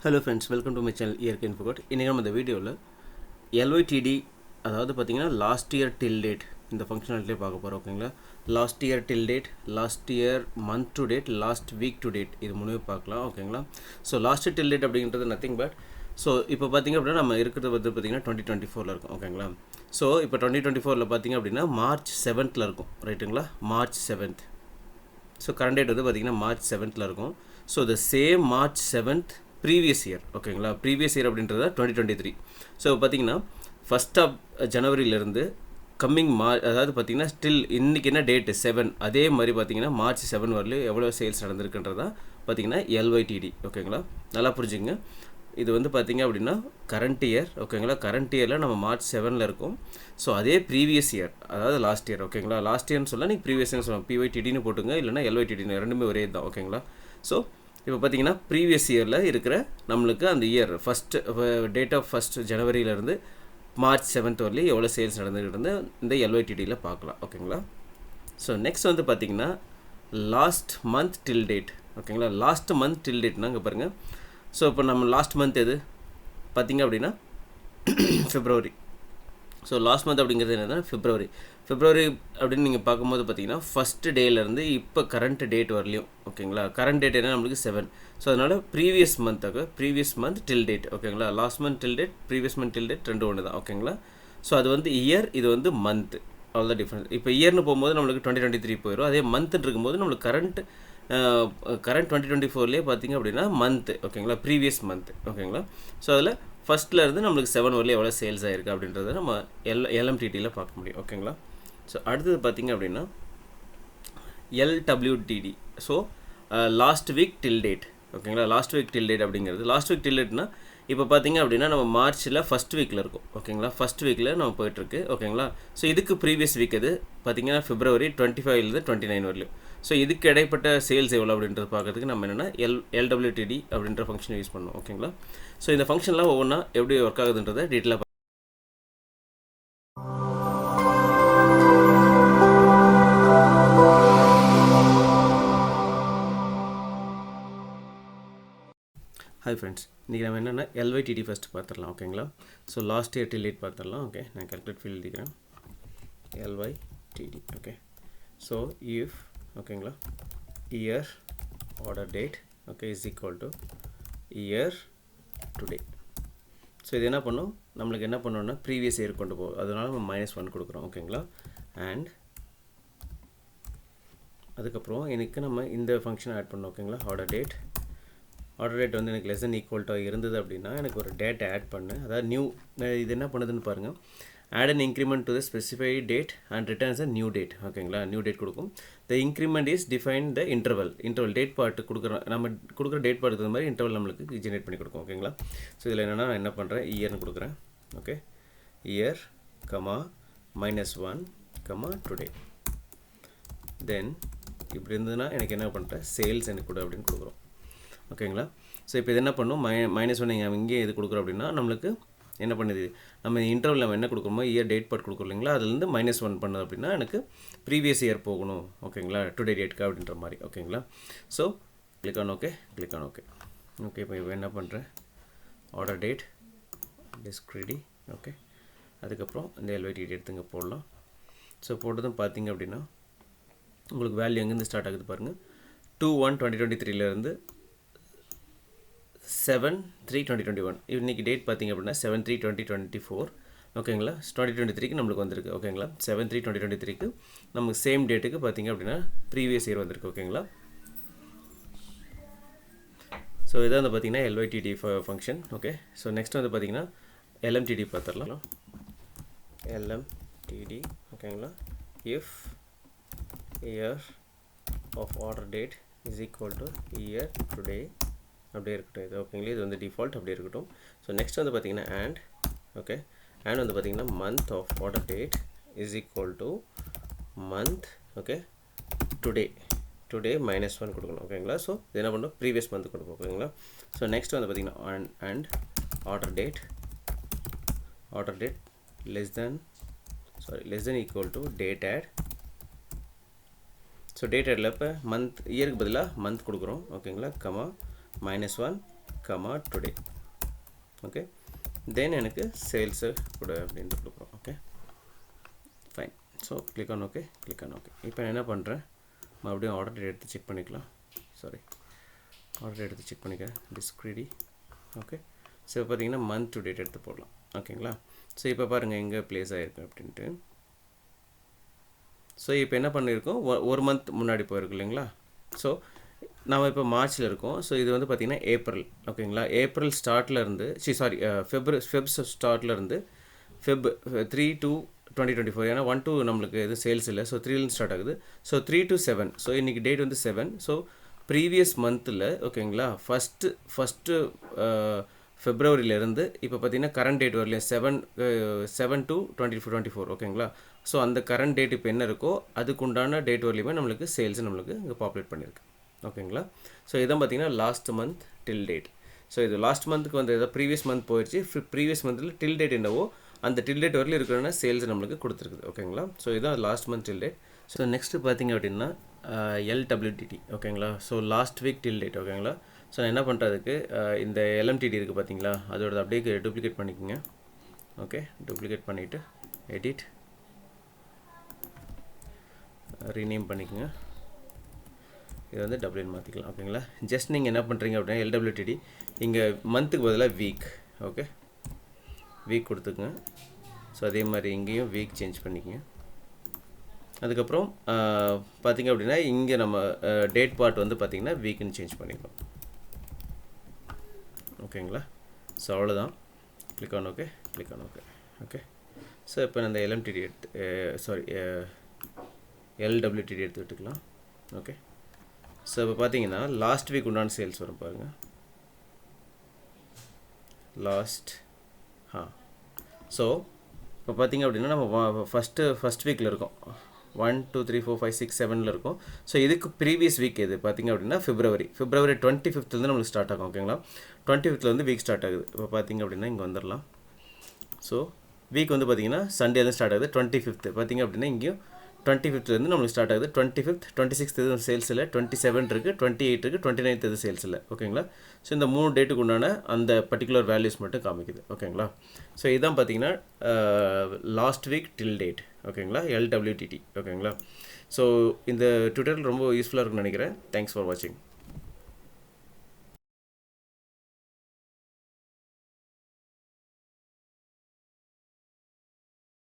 Hello friends, welcome to my channel இயற்கை இன்ஃபோகட். இன்றைக்கி நம்ம இந்த வீடியோவில் LYTD அதாவது பார்த்திங்கன்னா லாஸ்ட் இயர் டில் டேட் இந்த ஃபங்க்ஷனாலிட்டியே பார்க்க போகிறோம். ஓகேங்களா, last year till date, last year month to date, last week to date, இது மூணுமே பார்க்கலாம். ஓகேங்களா, ஸோ லாஸ்ட் டில் டேட் அப்படிங்கிறது நத்திங் பட் ஸோ இப்போ பார்த்திங்க அப்படின்னா நம்ம இருக்கிறது வந்து பார்த்திங்கன்னா 2024 இருக்கும். ஓகேங்களா, ஸோ இப்போ 2024 பார்த்திங்க அப்படின்னா மார்ச் 7th இருக்கும். ரைட்டுங்களா, March 7th. So current date வந்து பார்த்திங்கன்னா மார்ச் 7th இருக்கும். So the same March 7th previous year. ஓகேங்களா, ப்ரீவியஸ் இயர் அப்படின்றத 2023. ஸோ பார்த்திங்கன்னா ஃபஸ்ட் ஆஃப் ஜனவரியிலேருந்து கம்மிங் அதாவது பார்த்திங்கன்னா ஸ்டில் இன்றைக்கி என்ன டேட்டு 7, அதே மாதிரி பார்த்திங்கன்னா மார்ச் 7 வரலையும் எவ்வளோ சேல்ஸ் நடந்திருக்குன்றதா பார்த்திங்கன்னா LYTD. ஓகேங்களா, நல்லா புரிஞ்சுங்க. இது வந்து பார்த்திங்க அப்படின்னா கரண்ட் இயர். ஓகேங்களா, கரண்ட் இயரில் நம்ம மார்ச் 7ல் இருக்கும். ஸோ அதே ப்ரீவியஸ் இயர் அதாவது லாஸ்ட் இயர். ஓகேங்களா, லாஸ்ட் இயர்னு சொல்ல நீங்கள் ப்ரீவியஸ் இயர்னு சொல்லலாம். PYTDன்னு போட்டுங்க, இல்லைனா LYTDன்னு, ரெண்டுமே ஒரே தான். ஓகேங்களா, ஸோ இப்போ பார்த்திங்கன்னா ப்ரீவியஸ் இயரில் இருக்கிற நம்மளுக்கு அந்த year first date of first ஜனவரியிலேருந்து மார்ச் 7th வரலையும் எவ்வளோ சேல்ஸ் நடந்துகிட்டு இந்த LYTDயில் பார்க்கலாம். ஓகேங்களா, ஸோ நெக்ஸ்ட் வந்து பார்த்திங்கன்னா லாஸ்ட் மந்த் டில் டேட். ஓகேங்களா, லாஸ்ட் மந்த் டில் டேட்னா இங்கே பாருங்கள். ஸோ இப்போ நம்ம லாஸ்ட் மந்த் எது பார்த்திங்க அப்படின்னா February. ஸோ லாஸ்ட் மந்த் அப்படிங்கிறது என்னென்னா February அப்படின்னு நீங்கள் பார்க்கும்போது பார்த்தீங்கன்னா ஃபஸ்ட்டு டேலேருந்து இப்போ கரண்ட் டேட் வரலையும். ஓகேங்களா, கரண்ட் டேட் என்ன நம்மளுக்கு 7. ஸோ அதனால் ப்ரீவியஸ் மந்த் டில் டேட். ஓகேங்களா, last month till date, previous month till date ரெண்டு ஒன்று தான். ஓகேங்களா, ஸோ அது வந்து இயர், இது வந்து மந்த், அவ்வளோதான் டிஃப்ரென்ஸ். இப்போ இயர்னு போகும்போது நம்மளுக்கு 2023 போயிடும். அதே மந்த்துன்னு இருக்கும்போது நம்மளுக்கு கரண்ட் 2024லேயே பார்த்திங்க அப்படின்னா மந்த்து. ஓகேங்களா, ப்ரீவியஸ் மந்த். ஓகேங்களா, ஸோ அதில் ஃபஸ்ட்டில் இருந்து நம்மளுக்கு 7 வரலையும் எவ்வளோ சேல்ஸ் ஆகிருக்கு அப்படின்றத நம்ம LMTDயில் பார்க்க முடியும். ஓகேங்களா, ஸோ அடுத்தது பார்த்திங்க அப்படின்னா LWTD. So last week till date. ஓகேங்களா, லாஸ்ட் வீக் டில் டேட் அப்படிங்கிறது, லாஸ்ட் வீக் டில் டேட்னா இப்போ பார்த்திங்க அப்படின்னா நம்ம மார்ச்சில் ஃபஸ்ட் வீக்கில் இருக்கும். ஓகேங்களா, ஃபஸ்ட் வீக்கில் நம்ம போய்ட்டுருக்கு. ஓகேங்களா, ஸோ இதுக்கு ப்ரீவியஸ் வீக் எது பார்த்திங்கன்னா February 25லேருந்து 29 வரலையும். ஸோ இதுக்கு இடைப்பட்ட சேல்ஸ் எவ்வளோ அப்படின்றது பார்க்கறதுக்கு நம்ம என்னென்னா LWTD அப்படின்ற ஃபங்க்ஷன் யூஸ் பண்ணோம். ஓகேங்களா, ஸோ இந்த ஃபங்க்ஷன்லாம் ஒவ்வொன்றா எப்படி ஒர்க் ஆகுதுன்றதை டீட்டெயிலாக ஹாய் ஃப்ரெண்ட்ஸ், இன்றைக்கி நம்ம என்னென்னா LYTD ஃபஸ்ட்டு பார்த்துடலாம். ஓகேங்களா, so last year till date பார்த்துடலாம். ஓகே, நான் கால்குலேட் ஃபீல்ட் எழுதிக்கிறேன். LYTD. ஓகே, ஸோ இஃப் ஓகேங்களா year order date okay is equal to year today. So இது என்ன பண்ணும், நம்மளுக்கு என்ன பண்ணோன்னா ப்ரீவியஸ் இயர் கொண்டு போகும். அதனால் நம்ம -1 கொடுக்குறோம். ஓகேங்களா, அண்ட் அதுக்கப்புறம் எனக்கு நம்ம இந்த ஃபங்க்ஷன் ஆட் பண்ணோம். ஓகேங்களா, ஆர்டர் டேட் வந்து எனக்கு லெஸ் தென் ஈக்குவல் டு இருந்தது அப்படின்னா எனக்கு ஒரு டேட்டை ஆட் பண்ணு. அதாவது நியூ, இது என்ன பண்ணுதுன்னு பாருங்கள். Add an increment to the specified date and returns a new date. ஓகேங்களா, நியூ டேட் கொடுக்கும். The increment is define the interval date part கொடுக்குறோம். நம்ம கொடுக்குற டேட் பார்ட்டு தகுந்த மாதிரி இன்டர்வல் நம்மளுக்கு ஜென்ரேட் பண்ணி கொடுக்கும். ஓகேங்களா, ஸோ இதில் என்னென்னா நான் என்ன பண்ணுறேன், இயர்னு கொடுக்குறேன். Okay, year comma -1 today. Then இப்படி இருந்ததுன்னா எனக்கு என்ன பண்ணுறேன், சேல்ஸ் எனக்கு கொடு அப்படின்னு கொடுக்குறோம். ஓகேங்களா, ஸோ இப்போ இது என்ன பண்ணும், -1 இங்கே இது கொடுக்குறோம் அப்படின்னா நம்மளுக்கு என்ன பண்ணுது, நம்ம இன்டர்வல் நம்ம என்ன கொடுக்குறோமோ இயர் டேட் பார்ட் கொடுக்குறோம் இல்லைங்களா, அதுலேருந்து -1 பண்ணுது அப்படின்னா எனக்கு ப்ரீவியஸ் இயர் போகணும். ஓகேங்களா, டுடே டேட்க்கு அப்படின்ற மாதிரி. ஓகேங்களா, so click on okay. Okay, இப்போ என்ன பண்ணுறேன், ஆர்டர் டேட் டிஸ்க்ரிடி. ஓகே, அதுக்கப்புறம் இந்த LYTD எடுத்துங்க போடலாம். ஸோ போட்டதும் பார்த்தீங்க அப்படின்னா உங்களுக்கு வேல்யூ எங்கேருந்து ஸ்டார்ட் ஆகுது பாருங்கள். 2/1/2023லேருந்து 7/3/2021. இன்றைக்கி டேட் பார்த்திங்க அப்படின்னா 7/3/2024. ஓகேங்களா, 2023க்கு நம்மளுக்கு வந்திருக்கு. ஓகேங்களா, 7/3/2023க்கு நமக்கு சேம் டேட்டுக்கு பார்த்திங்க அப்படின்னா ப்ரீவியஸ் இயர் வந்திருக்கு. ஓகேங்களா, ஸோ இதான் வந்து பார்த்திங்கன்னா LYTD function. Okay, so next வந்து பார்த்திங்கன்னா LMTD பார்த்துடலாம். LMTD. ஓகேங்களா, if year of order date is equal to year today அப்படியே இருக்கட்டும். இது ஓகேங்களா, இது வந்து டிஃபால்ட் அப்படியே இருக்கட்டும். ஸோ நெக்ஸ்ட் வந்து பார்த்திங்கன்னா அண்ட் ஓகே, அண்ட் வந்து பார்த்திங்கன்னா month of order date is equal to month okay today -1 கொடுக்கணும். ஓகேங்களா, ஸோ இது என்ன பண்ணணும், ப்ரீவியஸ் மந்த் கொடுக்கும். ஓகேங்களா, ஸோ நெக்ஸ்ட் வந்து பார்த்திங்கன்னா and order date less than equal to date add. So date ஆடில் இப்போ மந்த், இயருக்கு பதிலாக மந்த் கொடுக்குறோம். ஓகேங்களா, comma -1 comma today. Okay, then எனக்கு சேல்ஸு கூட அப்படின்ட்டு கொடுக்குறோம். Okay fine. So click on okay, click on okay. இப்போ நான் என்ன பண்ணுறேன், மறுபடியும் ஆர்டர் டேட் எடுத்து செக் பண்ணிக்கலாம். சாரி, ஆர்டர் எடுத்து செக் பண்ணிக்கிறேன். டிஸ்க்ரிடி. ஓகே, ஸோ இப்போ பார்த்தீங்கன்னா மந்த் டு டேட் எடுத்து போடலாம். ஓகேங்களா, ஸோ இப்போ பாருங்கள் எங்கே ப்ளேஸ் ஆகிருக்கு அப்படின்ட்டு. ஸோ இப்போ என்ன பண்ணியிருக்கோம், ஒரு மந்த் முன்னாடி போயிருக்கு இல்லைங்களா. ஸோ நம்ம இப்போ மார்ச்சில் இருக்கோம். ஸோ இது வந்து பார்த்திங்கன்னா ஏப்ரல். ஓகேங்களா, ஏப்ரல் ஸ்டார்ட்லேருந்து ஃபெப் ஸ்டார்ட்லேருந்து ஃபெப் 3/2/2024. ஏன்னா 1 to நம்மளுக்கு எதுவும் சேல்ஸ் இல்லை. ஸோ 3லேருந்து ஸ்டார்ட் ஆகுது. So 3 to 7. ஸோ இன்றைக்கி டேட் வந்து 7. ஸோ ப்ரீவியஸ் மந்தில் ஓகேங்களா, ஃபஸ்ட்டு ஃபெப்ரவரியிலேருந்து இப்போ பார்த்தீங்கன்னா கரண்ட் டேட் வரலையா, 7/2/2024. ஓகேங்களா, ஸோ அந்த கரண்ட் டேட் இப்போ என்ன இருக்கோ அதுக்குண்டான டேட் வரலையுமே நம்மளுக்கு சேல்ஸ் நம்மளுக்கு இங்கே பாப்புலேட் பண்ணியிருக்கு. ஓகேங்களா, ஸோ இதான் பார்த்தீங்கன்னா last month till date. So இது லாஸ்ட் மந்த்துக்கு வந்து ஏதாவது ப்ரீவியஸ் மந்த் போயிடுச்சு. ப்ரீவியஸ் மந்தில் டில் டேட் என்னவோ அந்த டில் டேட் வரலையும் இருக்கிறனா சேல்ஸ் நம்மளுக்கு கொடுத்துருக்குது. ஓகேங்களா, ஸோ இதான் last month till date. So next பார்த்தீங்க அப்படின்னா LWTD. ஓகேங்களா, so last week till date. ஓகேங்களா, ஸோ நான் என்ன பண்ணுறதுக்கு இந்த LMTD இருக்குது பார்த்தீங்களா, அதோட அப்படியே டூப்ளிகேட் பண்ணிக்கோங்க. ஓகே, டூப்ளிகேட் பண்ணிவிட்டு எடிட், ரீநேம் பண்ணிக்கோங்க. இது வந்து டபுள்யூன்னு மாற்றிக்கலாம். ஓகேங்களா, ஜஸ்ட் நீங்கள் என்ன பண்ணுறீங்க அப்படின்னா LWTD இங்கே மந்த்துக்கு பதிலாக வீக். ஓகே, வீக் கொடுத்துக்குங்க. ஸோ அதே மாதிரி இங்கேயும் வீக் சேஞ்ச் பண்ணிக்கோங்க. அதுக்கப்புறம் பார்த்திங்க அப்படின்னா இங்கே நம்ம டேட் பார்ட் வந்து பார்த்திங்கன்னா வீக்குன்னு சேஞ்ச் பண்ணிக்கலாம். ஓகேங்களா, ஸோ அவ்வளோதான். Click on okay, click on okay. Okay, so இப்போ நான் இந்த LMTD LWTD எடுத்து விட்டுக்கலாம். ஓகே, ஸோ இப்போ பார்த்தீங்கன்னா லாஸ்ட் வீக் உண்டான சேல்ஸ் வரும் பாருங்கள். ஸோ இப்போ பார்த்தீங்க அப்படின்னா நம்ம ஃபஸ்ட் வீக்கில் இருக்கோம். 1 2 3 4 5 6 7 இருக்கும். ஸோ இதுக்கு ப்ரீவியஸ் வீக் எது பார்த்தீங்க அப்படின்னா ஃபெப்ரவரி 25th நம்மளுக்கு ஸ்டார்ட் ஆகும். ஓகேங்களா, 25th வந்து வீக் ஸ்டார்ட் ஆகுது. இப்போ பார்த்தீங்க அப்படின்னா இங்கே வந்துடலாம். ஸோ வீக் வந்து பார்த்தீங்கன்னா சண்டேலேருந்து ஸ்டார்ட் ஆகுது. 25th பார்த்தீங்க அப்படின்னா இங்கேயும் 25th நம்மளுக்கு ஸ்டார்ட் ஆகுது. 25th 26th எதுவும் சேல்ஸ் இல்லை. 27 இருக்குது, 28 இருக்குது, 29th எதுவும் சேல்ஸ் இல்லை. ஓகேங்களா, ஸோ இந்த 3 டேட்டுக்கு உண்டான அந்த பர்டிகுலர் வேல்யூஸ் மட்டும் காமிக்குது. ஓகேங்களா, ஸோ இதுதான் பார்த்தீங்கன்னா லாஸ்ட் வீக் டில் டேட். ஓகேங்களா, LWTD. ஓகேங்களா, ஸோ இந்த ட்யூட்டோரியல் ரொம்ப யூஸ்ஃபுல்லாக இருக்குன்னு நினைக்கிறேன். தேங்க்ஸ் ஃபார் வாட்சிங்.